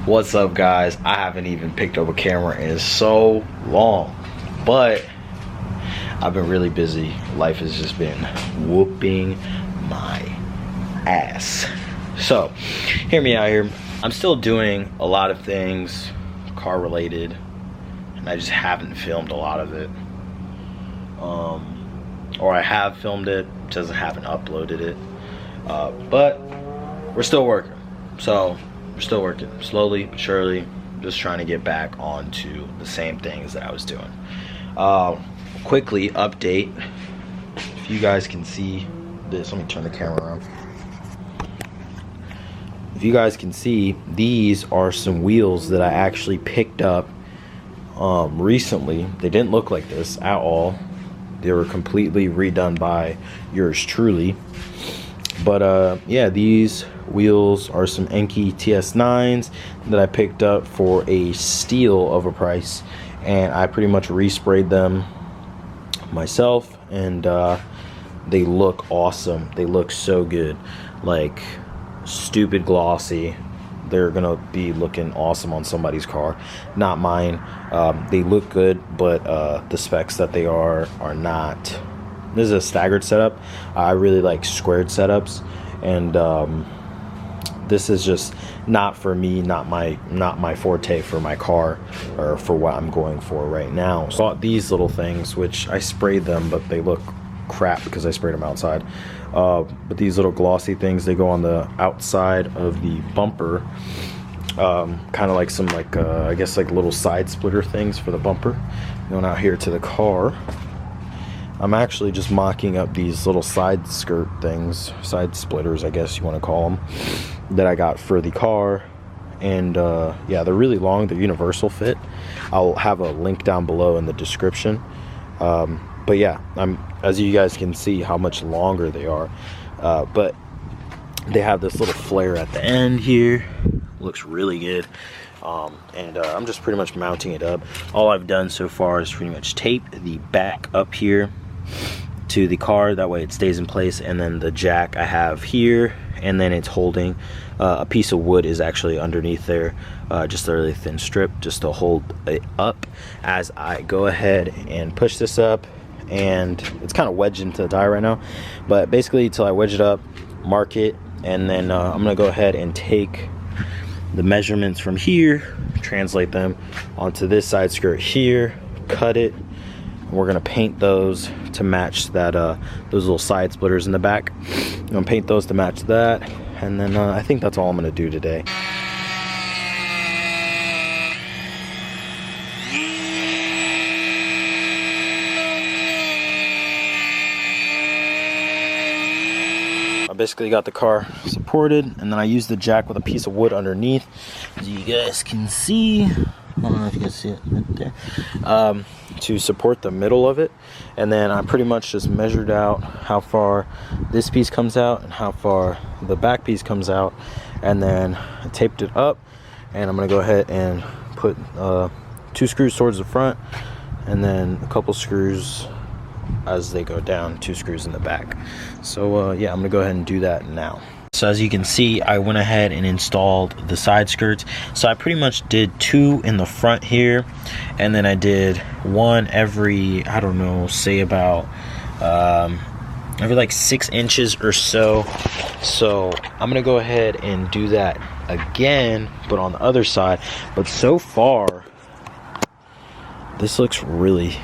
What's up, guys? I haven't even picked up a camera in so long, but I've been really busy. Life has just been whooping my ass. So hear me out here. I'm still doing a lot of things car related, and I just haven't filmed a lot of it, or I have filmed it, just haven't uploaded it. But we're still working. So we're still working slowly but surely, just trying to get back onto the same things that I was doing. Quickly update, if you guys can see this, let me turn the camera around. If you guys can see, these are some wheels that I actually picked up recently. They didn't look like this at all. They were completely redone by yours truly. But yeah, these wheels are some Enki TS9s that I picked up for a steal of a price, and I pretty much resprayed them myself, and they look awesome. They look so good, like stupid glossy. They're gonna be looking awesome on somebody's car, not mine. They look good, but the specs that they are not. This is a staggered setup. I really like squared setups, and this is just not for me, not my forte for my car, or for what I'm going for right now. So I bought these little things, which I sprayed them, but they look crap because I sprayed them outside. But these little glossy things, they go on the outside of the bumper, kind of like some I guess like little side splitter things for the bumper. Going out here to the car, I'm actually just mocking up these little side skirt things, side splitters I guess you want to call them, that I got for the car. And yeah, they're really long. They're universal fit. I'll have a link down below in the description. But yeah, as you guys can see how much longer they are, but they have this little flare at the end here. Looks really good. And I'm just pretty much mounting it up. All I've done so far is pretty much tape the back up here to the car, that way it stays in place, and then the jack I have here, and then it's holding a piece of wood is actually underneath there, just a really thin strip just to hold it up as I go ahead and push this up. And it's kind of wedged into the tire right now, but basically until I wedge it up, mark it, and then I'm gonna go ahead and take the measurements from here, translate them onto this side skirt here, cut it, and we're gonna paint those to match that, those little side splitters in the back. I'm gonna paint those to match that, and then I think that's all I'm gonna do today. Basically got the car supported, and then I used the jack with a piece of wood underneath, as you guys can see. I don't know if you can see it right there, to support the middle of it. And then I pretty much just measured out how far this piece comes out and how far the back piece comes out, and then I taped it up. And I'm gonna go ahead and put 2 screws towards the front, and then a couple screws as they go down, 2 screws in the back. So yeah, I'm gonna go ahead and do that now. So as you can see, I went ahead and installed the side skirts. So I pretty much did 2 in the front here, and then I did 1 every, I don't know, say about every like 6 inches or so. So I'm gonna go ahead and do that again, but on the other side. But so far, this looks really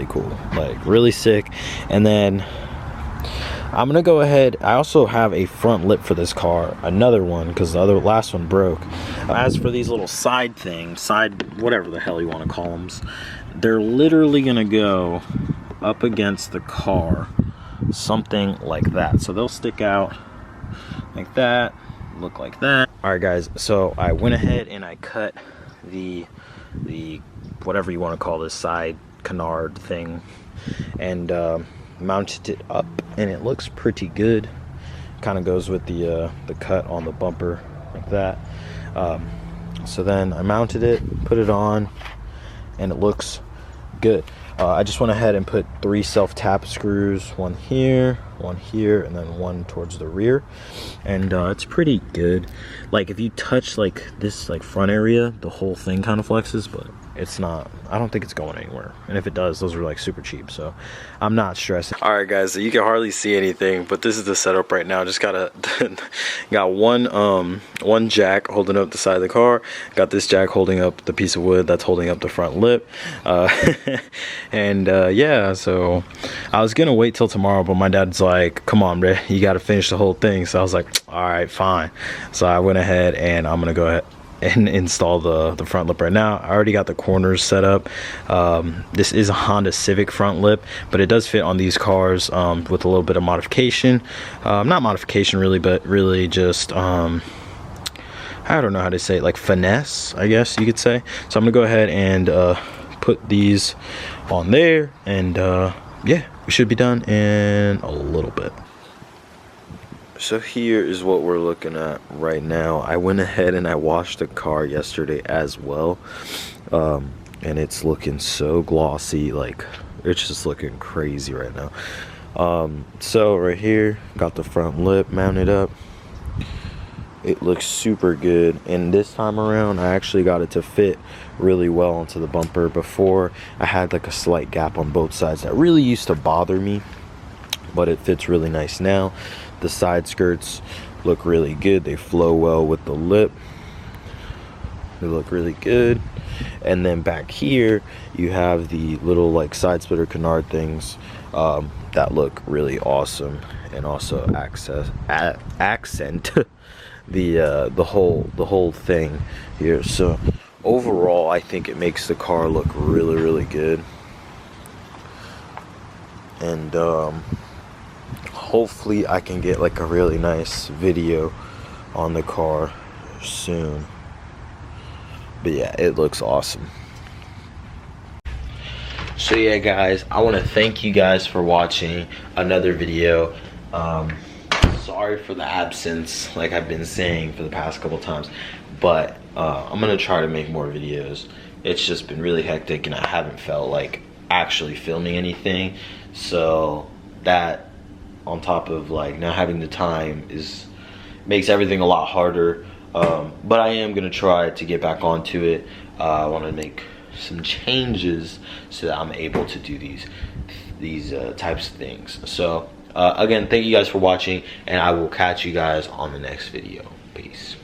cool, like really sick. And then I'm gonna go ahead, I also have a front lip for this car, another one, because the last one broke. As for these little side things, whatever the hell you want to call them, they're literally gonna go up against the car, something like that. So they'll stick out like that, look like that. All right guys, so I went ahead and I cut the whatever you want to call this side canard thing, and mounted it up, and it looks pretty good. Kind of goes with the cut on the bumper like that. So then I mounted it, put it on, and it looks good. I just went ahead and put 3 self-tap screws, one here, one here, and then one towards the rear. And it's pretty good. Like if you touch like this like front area, the whole thing kind of flexes, but it's not, I don't think it's going anywhere. And if it does, those are like super cheap, so I'm not stressing. All right guys, so you can hardly see anything, but this is the setup right now. Just got one jack holding up the side of the car, got this jack holding up the piece of wood that's holding up the front lip, and yeah, so I was gonna wait till tomorrow, but my dad's like, come on bro, you got to finish the whole thing. So I was like, all right, fine. So I went ahead and I'm gonna go ahead and install the front lip right now. I already got the corners set up. This is a Honda Civic front lip, but it does fit on these cars with a little bit of modification. Not modification really, but really just I don't know how to say it, like finesse, I guess you could say. So I'm gonna go ahead and put these on there, and yeah, we should be done in a little bit. So here is what we're looking at right now. I went ahead and I washed the car yesterday as well, and it's looking so glossy, like it's just looking crazy right now. So right here, got the front lip mounted up. It looks super good, and this time around I actually got it to fit really well onto the bumper. Before, I had like a slight gap on both sides that really used to bother me, but it fits really nice now. The side skirts look really good. They flow well with the lip. They look really good. And then back here you have the little like side splitter canard things that look really awesome, and also accent the whole thing here. So overall I think it makes the car look really good. And hopefully I can get like a really nice video on the car soon. But yeah, it looks awesome. So yeah guys, I want to thank you guys for watching another video. Sorry for the absence, like I've been saying for the past couple times, but I'm gonna try to make more videos. It's just been really hectic and I haven't felt like actually filming anything, so that on top of like not having the time makes everything a lot harder. But I am gonna try to get back onto it. I want to make some changes so that I'm able to do these types of things. So again, thank you guys for watching, and I will catch you guys on the next video. Peace.